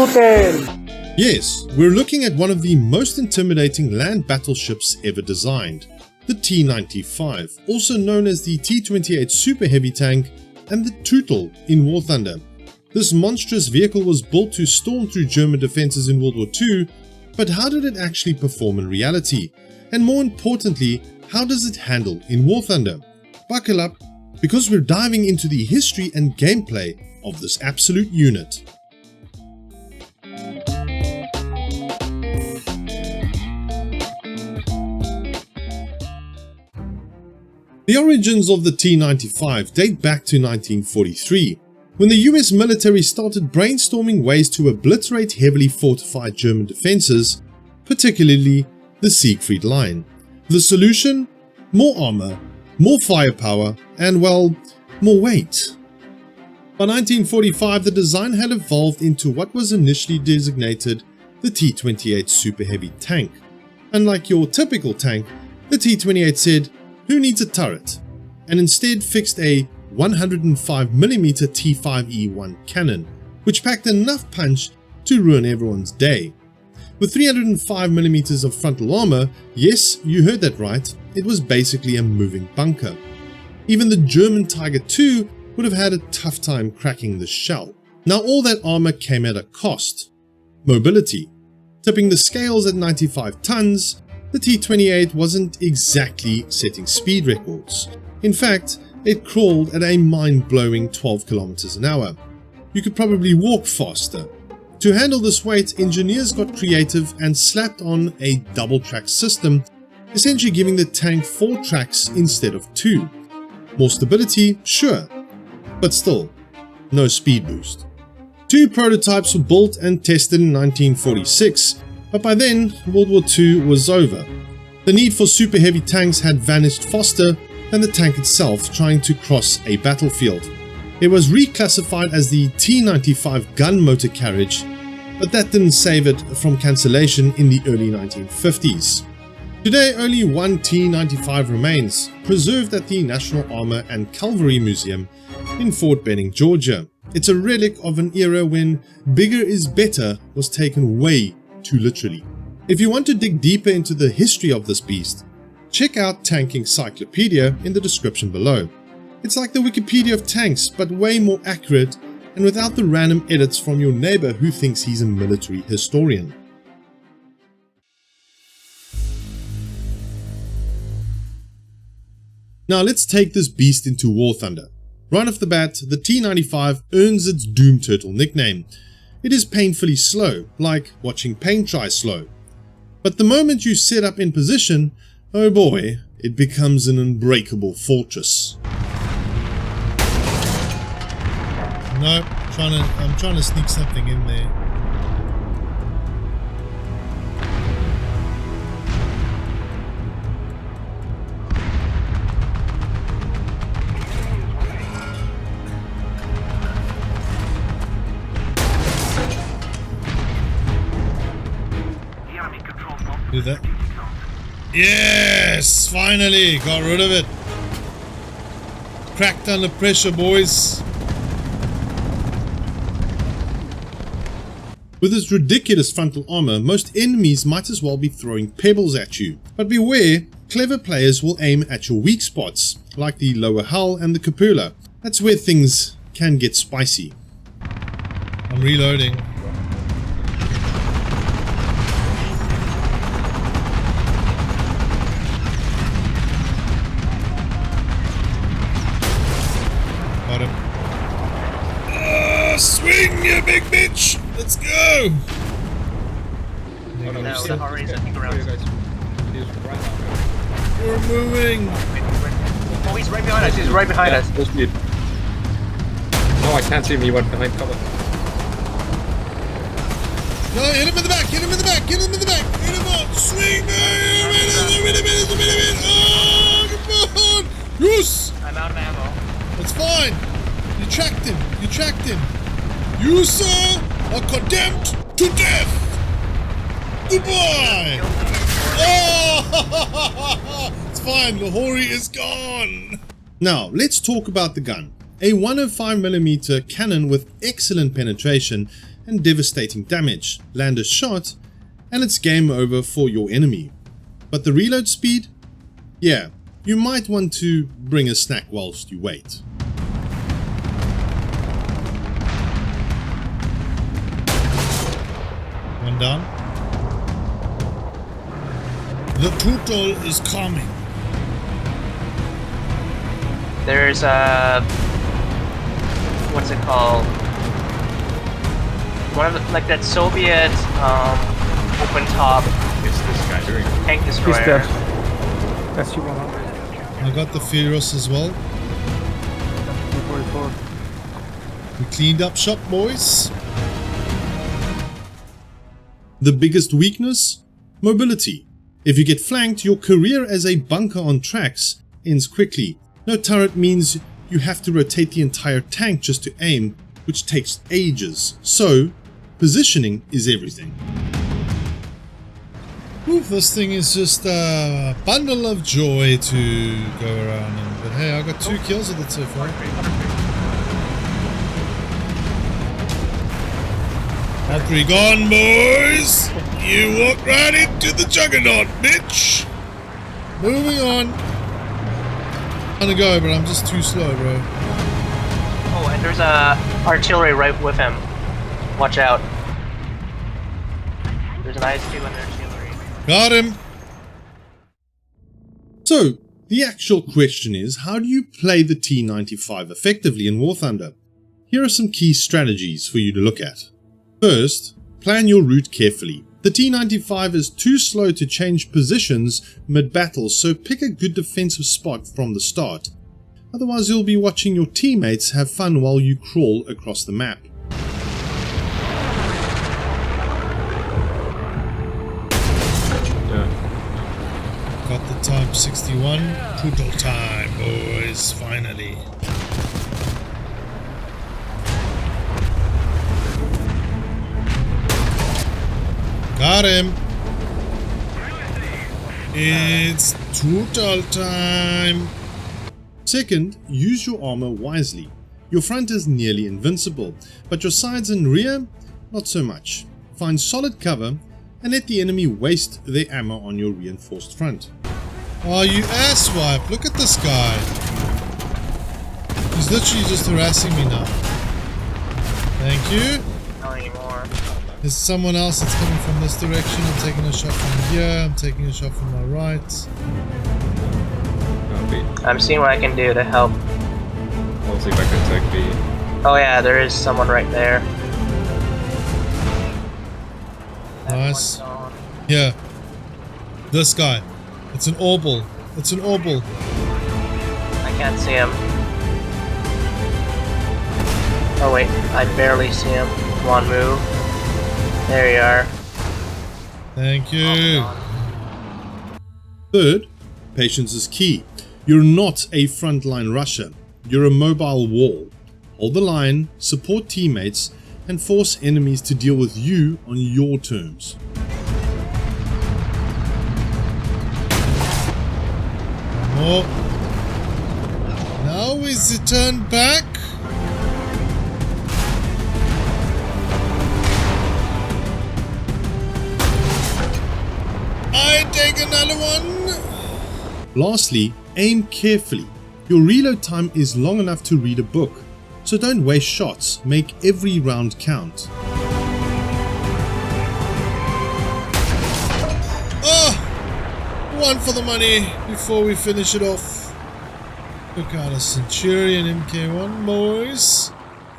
Tutel. Yes, we're looking at one of the most intimidating land battleships ever designed, the T95, also known as the T28 super heavy tank and the Tutel in War Thunder. This monstrous vehicle was built to storm through German defenses in World War II, but how did it actually perform in reality? And more importantly, how does it handle in War Thunder? Buckle up, because we're diving into the history and gameplay of this absolute unit. The origins of the T95 date back to 1943, when the US military started brainstorming ways to obliterate heavily fortified German defenses, particularly the Siegfried Line. The solution? More armor, more firepower, and well, more weight. By 1945, the design had evolved into what was initially designated the T28 super heavy tank. Unlike your typical tank, the T28 said, "Who needs a turret?" and instead fixed a 105mm T5E1 cannon, which packed enough punch to ruin everyone's day. With 305mm of frontal armor, yes, you heard that right, it was basically a moving bunker. Even the German Tiger II would have had a tough time cracking the shell. Now all that armor came at a cost. Mobility. Tipping the scales at 95 tons, the T28 wasn't exactly setting speed records. In fact, it crawled at a mind-blowing 12 km an hour. You could probably walk faster. To handle this weight, engineers got creative and slapped on a double-track system, essentially giving the tank 4 tracks instead of 2. More stability, sure, but still, no speed boost. 2 prototypes were built and tested in 1946, but by then, World War II was over. The need for super heavy tanks had vanished faster than the tank itself trying to cross a battlefield. It was reclassified as the T95 gun motor carriage, but that didn't save it from cancellation in the early 1950s. Today, only one T95 remains, preserved at the National Armor and Cavalry Museum in Fort Benning, Georgia. It's a relic of an era when bigger is better was taken way too literally. If you want to dig deeper into the history of this beast, check out Tank Encyclopedia in the description below. It's like the Wikipedia of tanks, but way more accurate and without the random edits from your neighbor who thinks he's a military historian. Now let's take this beast into War Thunder. Right off the bat, the T95 earns its Doom Turtle nickname. It is painfully slow, like watching paint dry slow. But the moment you set up in position, oh boy, it becomes an unbreakable fortress. No, I'm trying to sneak something in there. Do that. Yes! Finally! Got rid of it. Cracked under pressure, boys. With its ridiculous frontal armor, most enemies might as well be throwing pebbles at you. But beware, clever players will aim at your weak spots, like the lower hull and the cupola. That's where things can get spicy. I'm reloading. Got him. Swing, you big bitch! Let's go! No, the RA is nothing around. We're moving! Oh, he's right behind us, he's right behind us. No, I can't see him, he went behind cover. No, hit him in the back, hit him in the back, hit him in the back! Hit him on! Swing! Oh, come on! Yes! I'm out of ammo. That's fine! You tracked him! You tracked him! You, sir, are condemned to death! Goodbye! Oh! It's fine, Lahori is gone! Now, let's talk about the gun. A 105mm cannon with excellent penetration and devastating damage, land a shot, and it's game over for your enemy. But the reload speed? Yeah, you might want to bring a snack whilst you wait. One down. The Tutel is coming. There's what's it called? One of the, like that Soviet open top. What's this guy doing? Tank He's destroyer. dead. SU-100. I got the Feros as well. T44. We cleaned up shop, boys. The biggest weakness? Mobility. If you get flanked, your career as a bunker on tracks ends quickly. No turret means you have to rotate the entire tank just to aim, which takes ages. So, positioning is everything. Ooh, this thing is just a bundle of joy to go around in. But hey, I got 2 kills with it so far. Valkyrie gone, boys! You walk right into the juggernaut, bitch! Moving on. I'm gonna go, but I'm just too slow, bro. Oh, and there's a artillery right with him. Watch out. There's an IS-2 and an artillery. Got him! So, the actual question is, how do you play the T95 effectively in War Thunder? Here are some key strategies for you to look at. First, plan your route carefully. The T95 is too slow to change positions mid-battle, so pick a good defensive spot from the start. Otherwise you'll be watching your teammates have fun while you crawl across the map. Got the Type 61. Tutel time, boys. Finally. Got him. It's Tutel time. Second, use your armor wisely. Your front is nearly invincible, but your sides and rear, not so much. Find solid cover and let the enemy waste their ammo on your reinforced front. Oh, you asswipe. Look at this guy. He's literally just harassing me now. Thank you. Not anymore. There's someone else that's coming from this direction. I'm taking a shot from here. I'm taking a shot from my right. I'm seeing what I can do to help. I'll see if I can take the... Oh yeah, there is someone right there. Nice. That one's gone. Yeah. This guy. It's an orbal. It's an orbal. I can't see him. Oh wait, I barely see him. Come on, move. There you are. Thank you. Third, patience is key. You're not a frontline rusher. You're a mobile wall. Hold the line, support teammates, and force enemies to deal with you on your terms. Oh. Now is the turn back. I take another one. Lastly, aim carefully. Your reload time is long enough to read a book, so don't waste shots, make every round count. Oh! One for the money before we finish it off. Look out, a Centurion MK1, boys.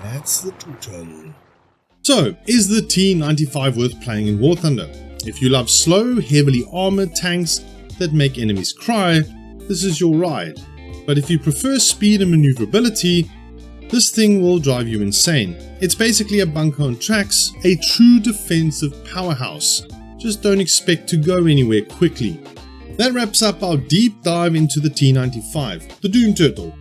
That's the Tutel. So, is the T95 worth playing in War Thunder? If you love slow, heavily armored tanks that make enemies cry, this is your ride. But if you prefer speed and maneuverability, this thing will drive you insane. It's basically a bunker on tracks, a true defensive powerhouse. Just don't expect to go anywhere quickly. That wraps up our deep dive into the T95, the Doom Turtle.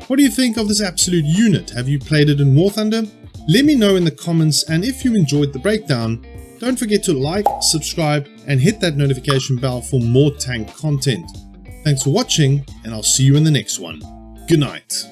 What do you think of this absolute unit? Have you played it in War Thunder? Let me know in the comments, and if you enjoyed the breakdown, don't forget to like, subscribe, and hit that notification bell for more tank content. Thanks for watching, and I'll see you in the next one. Good night.